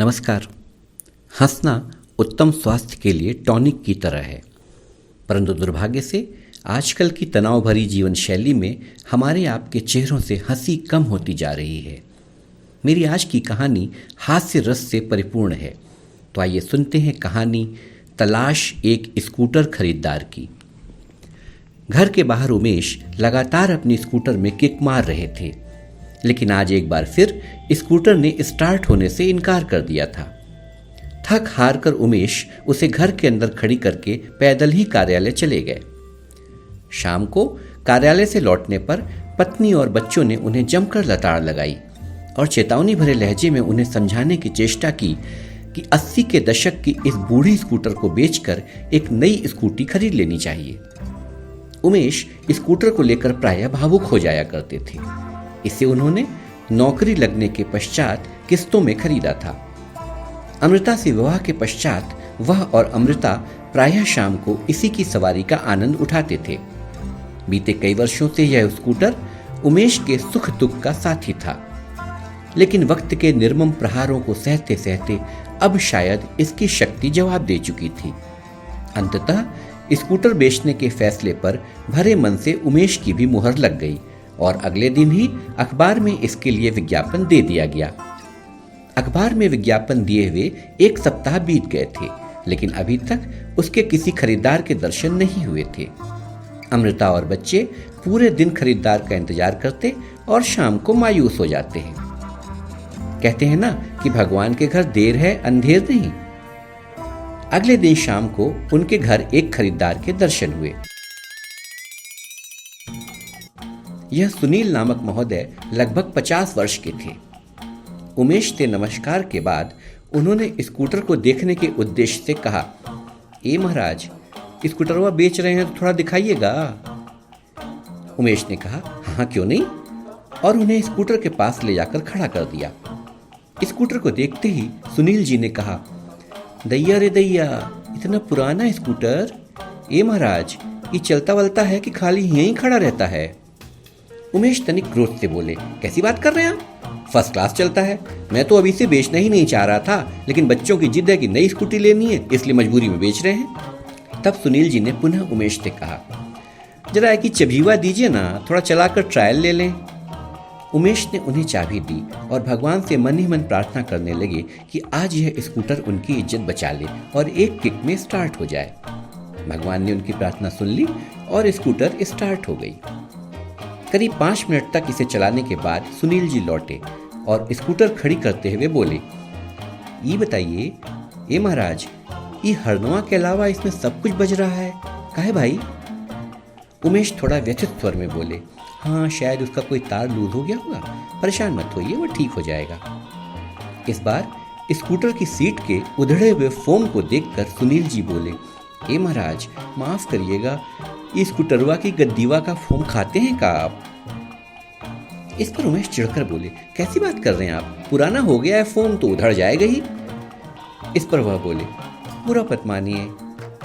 नमस्कार। हंसना उत्तम स्वास्थ्य के लिए टॉनिक की तरह है, परंतु दुर्भाग्य से आजकल की तनाव भरी जीवन शैली में हमारे आपके चेहरों से हंसी कम होती जा रही है। मेरी आज की कहानी हास्य रस से परिपूर्ण है, तो आइए सुनते हैं कहानी तलाश एक स्कूटर खरीदार की। घर के बाहर उमेश लगातार अपनी स्कूटर में किक मार रहे थे, लेकिन आज एक बार फिर स्कूटर ने स्टार्ट होने से इनकार कर दिया था। थक हार कर उमेश उसे घर के अंदर खड़ी करके पैदल ही कार्यालय चले गए। शाम को कार्यालय से लौटने पर पत्नी और बच्चों ने उन्हें जमकर लताड़ लगाई और चेतावनी भरे लहजे में उन्हें समझाने की चेष्टा की कि 80 के दशक की इस बूढ़ी स्कूटर को बेचकर एक नई स्कूटी खरीद लेनी चाहिए। उमेश स्कूटर को लेकर प्रायः भावुक हो जाया करते थे। इसे उन्होंने नौकरी लगने के पश्चात किस्तों में खरीदा था। अमृता से विवाह के पश्चात वह और अमृता प्रायः शाम को इसी की सवारी का आनंद उठाते थे। बीते कई वर्षों से यह स्कूटर उमेश के सुख दुख का साथी था, लेकिन वक्त के निर्मम प्रहारों को सहते सहते अब शायद इसकी शक्ति जवाब दे चुकी थी। अंततः स्कूटर बेचने के फैसले पर भरे मन से उमेश की भी मुहर लग गई और अगले दिन ही अखबार में इसके लिए विज्ञापन दे दिया गया। अखबार में विज्ञापन दिए हुए एक सप्ताह बीत गए थे, लेकिन अभी तक उसके किसी खरीदार के दर्शन नहीं हुए थे। अमृता और बच्चे पूरे दिन खरीदार का इंतजार करते और शाम को मायूस हो जाते हैं। कहते हैं ना कि भगवान के घर देर है अंधेर नहीं। अगले दिन शाम को उनके घर एक खरीदार के दर्शन हुए। यह सुनील नामक महोदय लगभग 50 वर्ष के थे। उमेश से नमस्कार के बाद उन्होंने स्कूटर को देखने के उद्देश्य से कहा, ए महाराज, स्कूटरवा बेच रहे हैं तो थोड़ा दिखाइएगा। उमेश ने कहा, हाँ क्यों नहीं, और उन्हें स्कूटर के पास ले जाकर खड़ा कर दिया। स्कूटर को देखते ही सुनील जी ने कहा, दैया रे दैया, इतना पुराना स्कूटर। ए महाराज, ये चलता वलता है कि खाली यहीं खड़ा रहता है? उमेश तनिक क्रोध से बोले, कैसी बात कर रहे हैं आप? फर्स्ट क्लास चलता है। मैं तो अभी से बेचना ही नहीं चाह रहा था, लेकिन बच्चों की जिद है कि नई स्कूटी लेनी है, इसलिए मजबूरी में बेच रहे हैं। तब सुनील जी ने पुनः उमेश से कहा, जरा एक चबीवा दीजिए ना, थोड़ा चलाकर ट्रायल ले लें। उमेश ने उन्हें चाबी दी और भगवान से मन ही मन प्रार्थना करने लगे कि आज यह स्कूटर उनकी इज्जत बचा ले और एक किक में स्टार्ट हो जाए। भगवान ने उनकी प्रार्थना सुन ली और स्कूटर स्टार्ट हो गई। करीब 5 मिनट तक इसे चलाने के बाद सुनील जी लौटे और स्कूटर खड़ी करते हुए बोले, ये बताइए ए महाराज, ये हरनवा के अलावा इसमें सब कुछ बज रहा है, काहे भाई? उमेश थोड़ा व्यथित स्वर में बोले, हाँ शायद उसका कोई तार लूज हो गया होगा, परेशान मत होइए, वो ठीक हो जाएगा। इस बार स्कूटर की सीट के उधड़े हुए फोम को देखकर सुनील जी बोले, ए महाराज माफ करिएगा, इस स्कूटरवा की गद्दीवा का फोम खाते हैं का आप? इस पर उमेश चिढ़कर बोले, कैसी बात कर रहे हैं आप, पुराना हो गया है फोम तो उधड़ जाएगा ही। इस पर वह बोले, बुरा मत मानिए,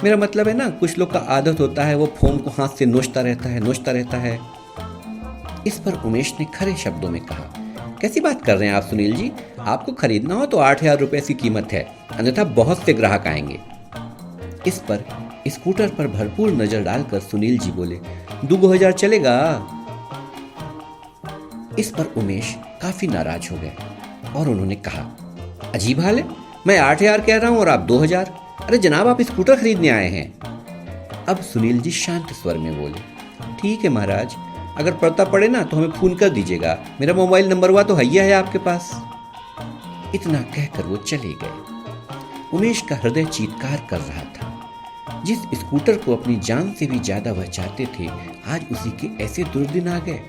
मेरा मतलब है ना, कुछ लोग का आदत होता है वो फोम को हाथ से नोचता रहता है। इस पर उमेश ने खरे शब्दों में कहा, कैसी बात कर रहे हैं आप सुनील जी, आपको खरीदना हो तो 8,000 रुपए की कीमत है, अन्यथा बहुत से ग्राहक आएंगे। इस पर स्कूटर पर भरपूर नजर डालकर सुनील जी बोले, 2,000 चलेगा? इस पर उमेश काफी नाराज हो गए और उन्होंने कहा, अजीब हाल है, मैं 8,000 कह रहा हूं और आप 2,000। अरे जनाब, आप स्कूटर खरीदने आए हैं। अब सुनील जी शांत स्वर में बोले, ठीक है महाराज, अगर पड़ता पड़े ना तो हमें फोन कर दीजिएगा, मेरा मोबाइल नंबर हुआ तो हैया है आपके पास। इतना कहकर वो चले गए। उमेश का हृदय चीत्कार कर रहा था। जिस स्कूटर को अपनी जान से भी ज्यादा वह चाहते थे, आज उसी के ऐसे दुर्दिन आ गए।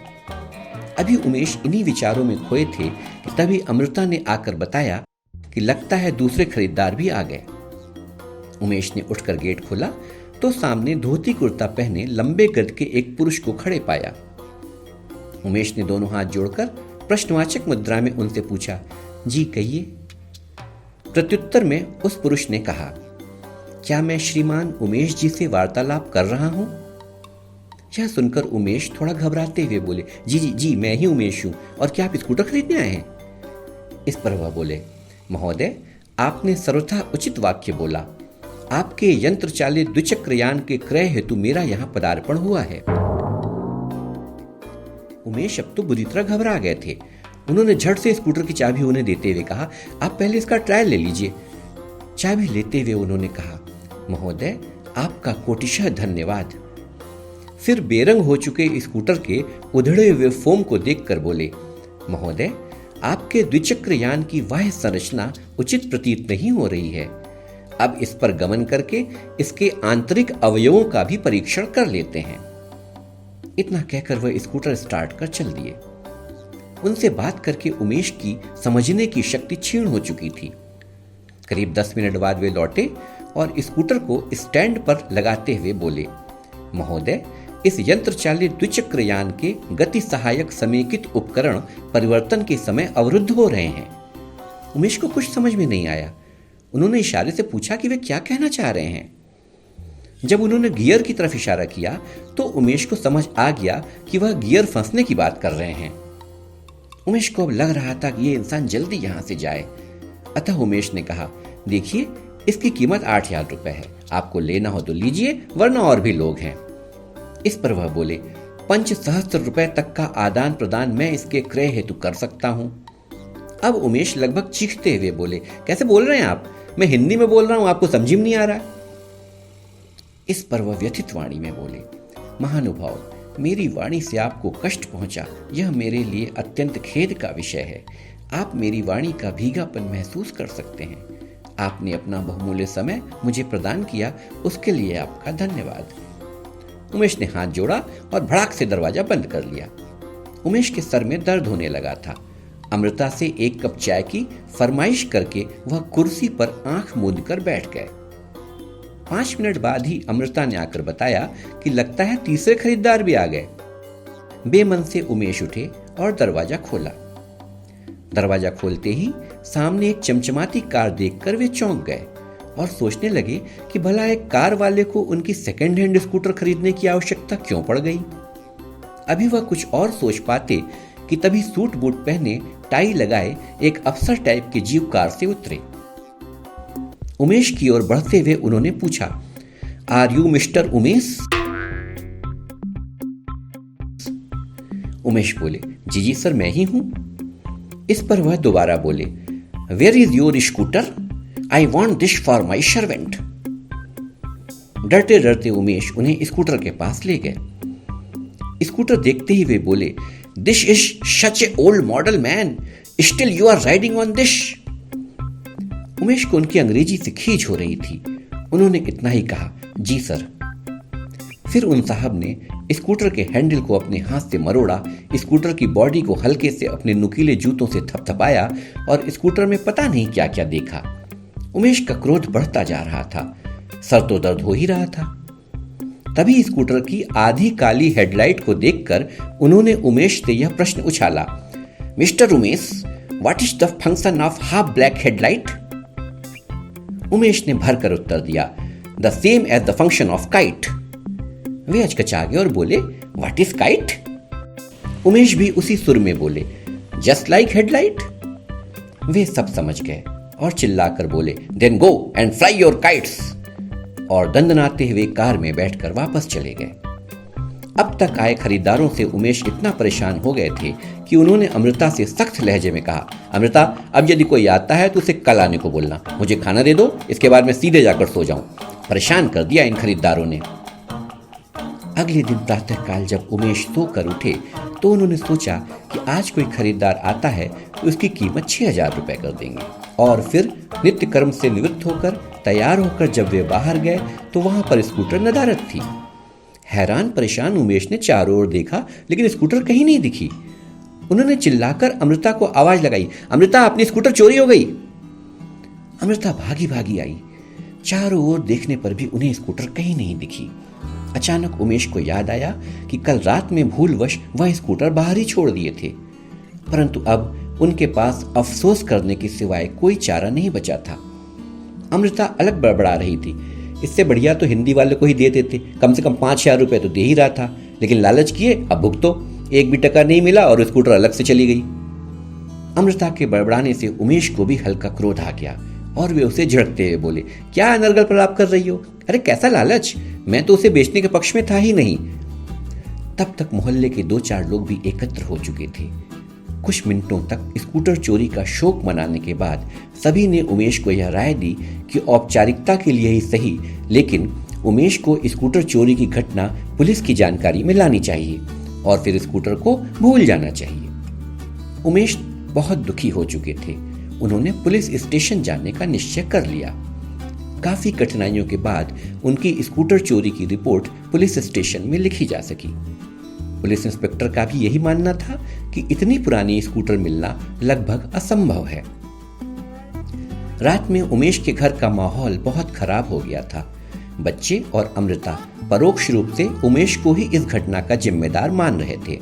अभी उमेश इन्हीं विचारों में खोए थे कि तभी अमृता ने आकर बताया कि लगता है दूसरे खरीदार भी आ गए। उमेश ने उठकर गेट खोला तो सामने धोती कुर्ता पहने लंबे कद के एक पुरुष को खड़े पाया। उमेश ने दोनों हाथ जोड़कर प्रश्नवाचक मुद्रा में उनसे पूछा, जी कहिए। प्रत्युत्तर में उस पुरुष ने कहा, क्या मैं श्रीमान उमेश जी से वार्तालाप कर रहा हूं? यह सुनकर उमेश थोड़ा घबराते हुए बोले, जी मैं ही उमेश हूं, और क्या आप स्कूटर खरीदने आए हैं? इस पर वह बोले, महोदय आपने सर्वथा उचित वाक्य बोला। आपके यंत्र चालित द्विचक्र यान के क्रय हेतु मेरा यहां पदार्पण हुआ है। उमेश अब तो बुरी तरह घबरा गए थे। उन्होंने झट से स्कूटर की चाबी उन्हें देते हुए कहा, आप पहले इसका ट्रायल ले लीजिए। चाबी लेते हुए उन्होंने कहा, महोदय आपका कोटिशः धन्यवाद। फिर बेरंग हो चुके स्कूटर के उधड़े हुए फोम को देखकर बोले, महोदय आपके द्विचक्र यान की बाह्य संरचना उचित प्रतीत नहीं हो रही है। अब इस पर गमन करके इसके आंतरिक अवयवों का भी परीक्षण कर लेते हैं। इतना कहकर वह स्कूटर स्टार्ट कर चल दिए। उनसे बात करके उमेश की समझने की शक्ति क्षीण हो चुकी थी। करीब 10 मिनट बाद वे लौटे और स्कूटर को स्टैंड पर लगाते हुए बोले, महोदय इस यंत्र चालित द्विचक्र यान के गति सहायक समेकित उपकरण परिवर्तन के समय अवरुद्ध हो रहे हैं। उमेश को कुछ समझ में नहीं आया। उन्होंने इशारे से पूछा कि वे क्या कहना चाह रहे हैं। जब उन्होंने गियर की तरफ इशारा किया तो उमेश को समझ आ गया कि वह गियर फंसने की बात कर रहे हैं। उमेश को अब लग रहा था कि ये इंसान जल्दी यहां से जाए। अतः उमेश ने कहा, देखिए इसकी कीमत 8,000 रुपए है। आपको लेना हो तो लीजिए, वरना और भी लोग हैं। इस पर वह बोले, 5 सहस्त्र रुपए तक का आदान प्रदान मैं इसके क्रय हेतु कर सकता हूं। अब उमेश लगभग चीखते हुए बोले, कैसे बोल रहे हैं आप? मैं हिंदी में बोल रहा हूं, आपको समझ में नहीं आ रहा। इस पर वह व्यथित वाणी में बोले, महानुभाव मेरी वाणी से आपको कष्ट पहुंचा, यह मेरे लिए अत्यंत खेद का विषय है। आप मेरी वाणी का भीगापन महसूस कर सकते हैं। आपने अपना बहुमूल्य समय मुझे प्रदान किया, उसके लिए आपका धन्यवाद। उमेश ने हाथ जोड़ा और भड़ाक से दरवाजा बंद कर लिया। उमेश के सर में दर्द होने लगा था। अमृता से 1 कप चाय की फरमाइश करके वह कुर्सी पर आंख मूंद कर बैठ गए। 5 मिनट बाद ही अमृता ने आकर बताया कि लगता है तीसरे खरीदार भी आ गए। बेमन से उमेश उठे और दरवाजा खोला। दरवाजा खोलते ही सामने एक चमचमाती कार देखकर वे चौंक गए और सोचने लगे कि भला एक कार वाले को उनकी सेकंड हैंड स्कूटर खरीदने की आवश्यकता क्यों पड़ गई। अभी वह कुछ और सोच पाते कि तभी सूट बूट पहने, टाई लगाए एक अफसर टाइप के जीव कार से उतरे। उमेश की ओर बढ़ते हुए उन्होंने पूछा, are you mister Umesh? Umesh बोले, जी जी सर मैं ही हूं। इस पर वह दोबारा बोले, where is your scooter? I want this for my servant. डरते डरते उमेश उन्हें स्कूटर के पास ले गए। स्कूटर देखते ही वे बोले, this is such a old model man, still you are riding on this. Umesh को उनकी अंग्रेजी से खींच हो रही थी। उन्होंने इतना ही कहा, जी सर। फिर उन साहब ने स्कूटर के हैंडल को अपने हाथ से मरोड़ा, स्कूटर की बॉडी को हल्के से अपने नुकीले जूतों से थपथपाया और स्कूटर में पता नहीं क्या क्या देखा। उमेश का क्रोध बढ़ता जा रहा था, सर तो दर्द हो ही रहा था। तभी स्कूटर की आधी काली हेडलाइट को देखकर उन्होंने उमेश से यह प्रश्न उछाला, mister Umesh, what is the function of half black headlight? Umesh ने भरकर उत्तर दिया, the same as the function of kite. वे अचकचा गए और बोले, व्हाट इज काइट? उमेश भी उसी सुर में बोले, जस्ट लाइक हेडलाइट। वे सब समझ गए और चिल्लाकर बोले, then go and fly your kites, और दंदनाते हुए कार में बैठकर वापस चले गए। अब तक आए खरीदारों से उमेश इतना परेशान हो गए थे कि उन्होंने अमृता से सख्त लहजे में कहा, अमृता अब यदि कोई आता है तो उसे कल आने को बोलना, मुझे खाना दे दो, इसके बाद मैं सीधे जाकर सो जाऊं। परेशान कर दिया इन खरीदारों ने। अगले दिन प्रातःकाल जब उमेश सोकर उठे तो उन्होंने सोचा कि आज कोई खरीदार आता है तो उसकी कीमत 6,000 रुपए कर देंगे। और फिर नित्य कर्म से निवृत्त होकर तैयार होकर जब वे बाहर गए तो वहां पर स्कूटर नदारद थी। हैरान परेशान उमेश ने चारों ओर देखा, लेकिन स्कूटर कहीं नहीं दिखी। उन्होंने चिल्लाकर अमृता को आवाज लगाई, अमृता अपनी स्कूटर चोरी हो गई। अमृता भागी भागी आई। चारों ओर देखने पर भी उन्हें स्कूटर कहीं नहीं दिखी। अचानक उमेश को याद आया कि कल रात में भूलवश वह स्कूटर बाहर ही छोड़ दिए थे, परंतु अब उनके पास अफसोस करने के सिवाय कोई चारा नहीं बचा था। अमृता अलग बड़बड़ा रही थी, इससे बढ़िया तो हिंदी वाले को ही दे देते, कम से कम 5,000 रुपए तो दे ही रहा था, लेकिन लालच किए, अब भुगतो। 1 भी टका नहीं मिला और स्कूटर अलग से चली गई। अमृता के बड़बड़ाने से उमेश को भी हल्का क्रोध आ गया। और वे उसे झड़कते हुए बोले, क्या अनर्गल प्रलाप कर रही हो? अरे कैसा लालच, मैं तो उसे बेचने के पक्ष में था ही नहीं। तब तक मोहल्ले के 2-4 लोग भी एकत्र हो चुके थे। कुछ मिनटों तक स्कूटर चोरी का शोक मनाने के बाद सभी ने उमेश को यह राय दी कि औपचारिकता के लिए ही सही, लेकिन उमेश को स्कूटर चोरी की घटना पुलिस की जानकारी में लानी चाहिए और फिर स्कूटर को भूल जाना चाहिए। उमेश बहुत दुखी हो चुके थे। उन्होंने पुलिस स्टेशन जाने का निश्चय कर लिया। काफी कठिनाइयों के बाद उनकी स्कूटर चोरी की रिपोर्ट पुलिस स्टेशन में लिखी जा सकी। पुलिस इंस्पेक्टर का भी यही मानना था कि इतनी पुरानी स्कूटर मिलना लगभग असंभव है। रात में उमेश के घर का माहौल बहुत खराब हो गया था। बच्चे और अमृता परोक्ष रूप से उमेश को ही इस घटना का जिम्मेदार मान रहे थे।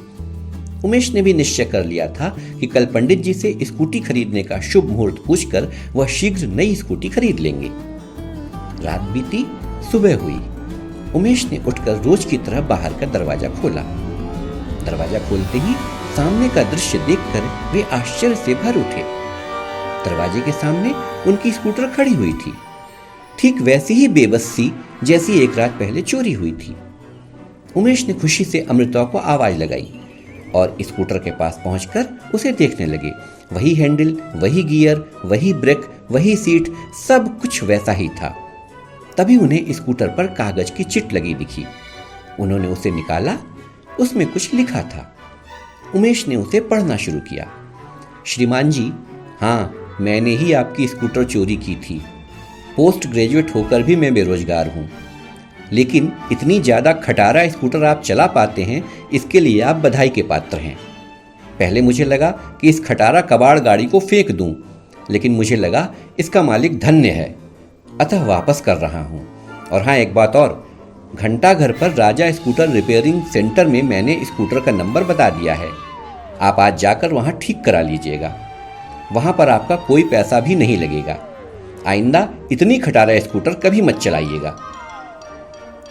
उमेश ने भी निश्चय कर लिया था कि कल पंडित जी से स्कूटी खरीदने का शुभ मुहूर्त पूछकर वह शीघ्र नई स्कूटी खरीद लेंगे। रात बीती, सुबह हुई। उमेश ने उठकर रोज की तरह बाहर का दरवाजा खोला। दरवाजा खोलते ही सामने का दृश्य देखकर वे आश्चर्य से भर उठे। दरवाजे के सामने उनकी स्कूटर खड़ी हुई थी, ठीक वैसी ही बेबस सी जैसी एक रात पहले चोरी हुई थी। उमेश ने खुशी से अमृता को आवाज लगाई और स्कूटर के पास पहुंचकर उसे देखने लगे। वही हैंडल, वही गियर, वही ब्रेक, वही सीट, सब कुछ वैसा ही था। तभी उन्हें स्कूटर पर कागज की चिट लगी दिखी। उन्होंने उसे निकाला, उसमें कुछ लिखा था। उमेश ने उसे पढ़ना शुरू किया। श्रीमान जी, हाँ, मैंने ही आपकी स्कूटर चोरी की थी। पोस्ट ग्रेजुएट होकर भी मैं बेरोजगार हूँ, लेकिन इतनी ज़्यादा खटारा स्कूटर आप चला पाते हैं, इसके लिए आप बधाई के पात्र हैं। पहले मुझे लगा कि इस खटारा कबाड़ गाड़ी को फेंक दूं, लेकिन मुझे लगा इसका मालिक धन्य है, अतः वापस कर रहा हूँ। और हाँ, एक बात और, घंटा घर पर राजा स्कूटर रिपेयरिंग सेंटर में मैंने स्कूटर का नंबर बता दिया है। आप आज जाकर वहाँ ठीक करा लीजिएगा। वहाँ पर आपका कोई पैसा भी नहीं लगेगा। आइंदा इतनी खटारा स्कूटर कभी मत चलाइएगा।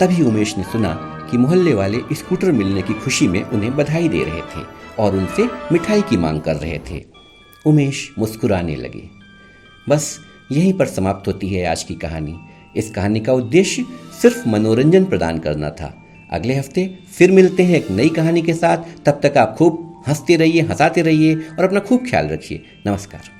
तभी उमेश ने सुना कि मोहल्ले वाले स्कूटर मिलने की खुशी में उन्हें बधाई दे रहे थे और उनसे मिठाई की मांग कर रहे थे। उमेश मुस्कुराने लगे। बस यहीं पर समाप्त होती है आज की कहानी। इस कहानी का उद्देश्य सिर्फ मनोरंजन प्रदान करना था। अगले हफ्ते फिर मिलते हैं एक नई कहानी के साथ। तब तक आप खूब हंसते रहिए, हंसाते रहिए और अपना खूब ख्याल रखिए। नमस्कार।